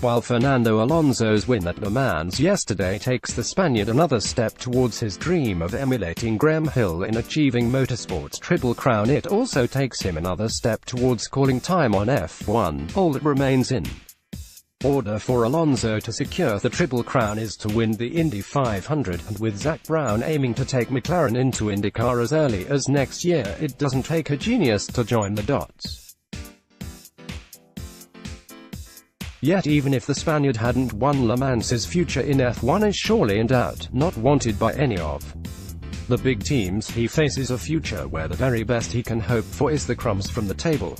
While Fernando Alonso's win at Le Mans yesterday takes the Spaniard another step towards his dream of emulating Graham Hill in achieving motorsport's Triple Crown, it also takes him another step towards calling time on F1. All that remains in order for Alonso to secure the Triple Crown is to win the Indy 500, and with Zak Brown aiming to take McLaren into IndyCar as early as next year, it doesn't take a genius to join the dots. Yet even if the Spaniard hadn't won Le Mans, his future in F1 is surely in doubt. Not wanted by any of the big teams, he faces a future where the very best he can hope for is the crumbs from the table.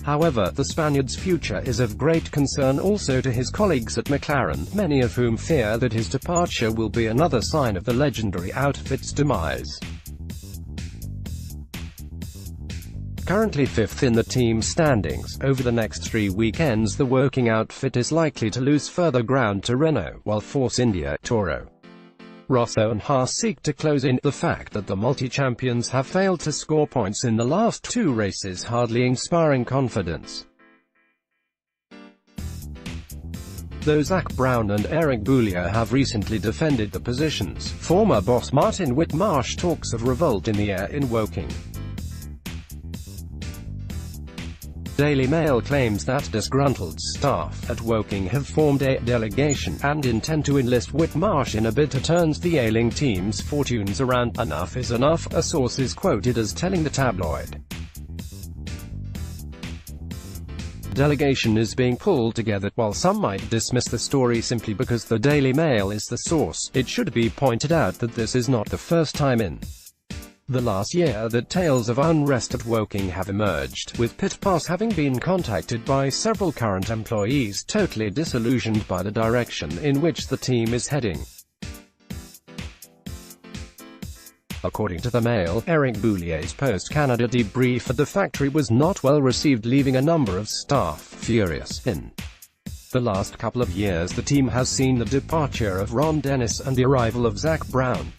However, the Spaniard's future is of great concern also to his colleagues at McLaren, many of whom fear that his departure will be another sign of the legendary outfit's demise. Currently fifth in the team standings, over the next 3 weekends the working outfit is likely to lose further ground to Renault, while Force India, Toro Rosso and Haas seek to close in. The fact that the multi-champions have failed to score points in the last 2 races hardly inspiring confidence. Though Zak Brown and Eric Boullier have recently defended the positions, former boss Martin Whitmarsh talks of revolt in the air in Woking. Daily Mail claims that disgruntled staff at Woking have formed a delegation and intend to enlist Whitmarsh in a bid to turn the ailing team's fortunes around. Enough is enough, a source is quoted as telling the tabloid. Delegation is being pulled together. While some might dismiss the story simply because the Daily Mail is the source, it should be pointed out that this is not the first time in the last year that tales of unrest at Woking have emerged, with Pit Pass having been contacted by several current employees totally disillusioned by the direction in which the team is heading. According to the Mail, Eric Boulier's post-Canada debrief at the factory was not well received, leaving a number of staff furious. In the last couple of years the team has seen the departure of Ron Dennis and the arrival of Zak Brown.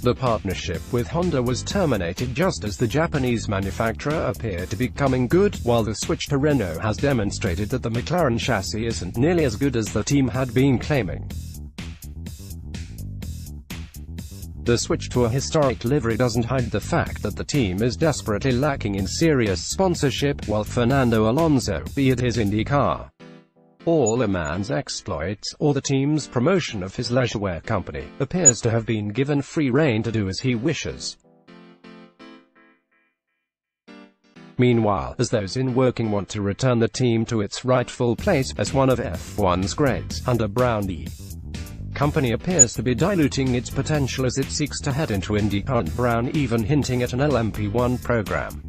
The partnership with Honda was terminated just as the Japanese manufacturer appeared to be coming good, while the switch to Renault has demonstrated that the McLaren chassis isn't nearly as good as the team had been claiming. The switch to a historic livery doesn't hide the fact that the team is desperately lacking in serious sponsorship, while Fernando Alonso, be it his IndyCar or Le Mans exploits, or the team's promotion of his leisurewear company, appears to have been given free rein to do as he wishes. Meanwhile, as those in Woking want to return the team to its rightful place as one of F1's greats, under Brown, the company appears to be diluting its potential as it seeks to head into IndyCar, Brown even hinting at an LMP1 program.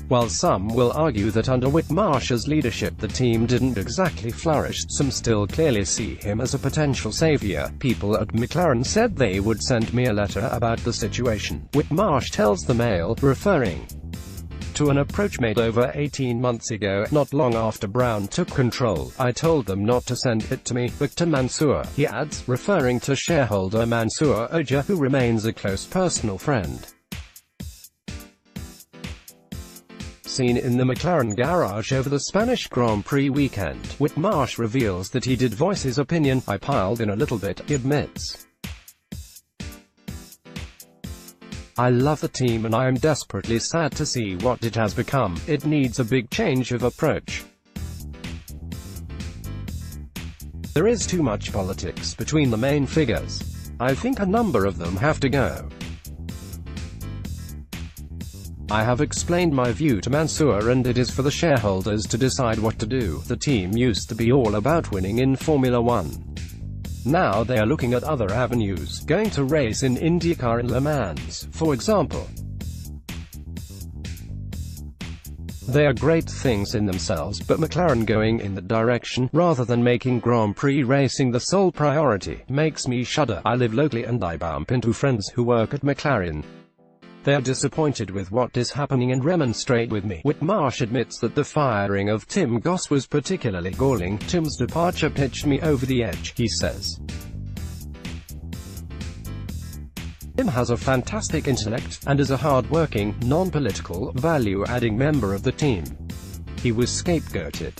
While some will argue that under Whitmarsh's leadership the team didn't exactly flourish, some still clearly see him as a potential savior. People at McLaren said they would send me a letter about the situation, Whitmarsh tells the Mail, referring to an approach made over 18 months ago, not long after Brown took control. I told them not to send it to me, but to Mansour, he adds, referring to shareholder Mansour Oja, who remains a close personal friend. Seen in the McLaren garage over the Spanish Grand Prix weekend, Whitmarsh reveals that he did voice his opinion. I piled in a little bit, he admits. I love the team and I am desperately sad to see what it has become. It needs a big change of approach. There is too much politics between the main figures. I think a number of them have to go. I have explained my view to Mansour and it is for the shareholders to decide what to do. The team used to be all about winning in Formula One. Now they are looking at other avenues, going to race in IndyCar and Le Mans, for example. They are great things in themselves, but McLaren going in that direction, rather than making Grand Prix racing the sole priority, makes me shudder. I live locally and I bump into friends who work at McLaren. They are disappointed with what is happening and remonstrate with me. Whitmarsh admits that the firing of Tim Goss was particularly galling. Tim's departure pitched me over the edge, he says. Tim has a fantastic intellect, and is a hard-working, non-political, value-adding member of the team. He was scapegoated.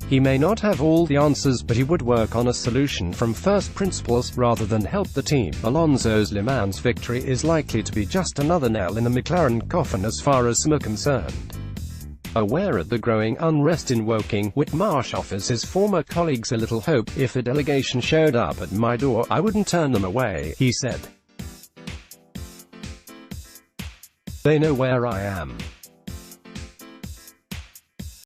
He may not have all the answers, but he would work on a solution from first principles, rather than help the team. Alonso's Le Mans victory is likely to be just another nail in the McLaren coffin as far as some are concerned. Aware of the growing unrest in Woking, Whitmarsh offers his former colleagues a little hope. "If a delegation showed up at my door, I wouldn't turn them away," he said. "They know where I am.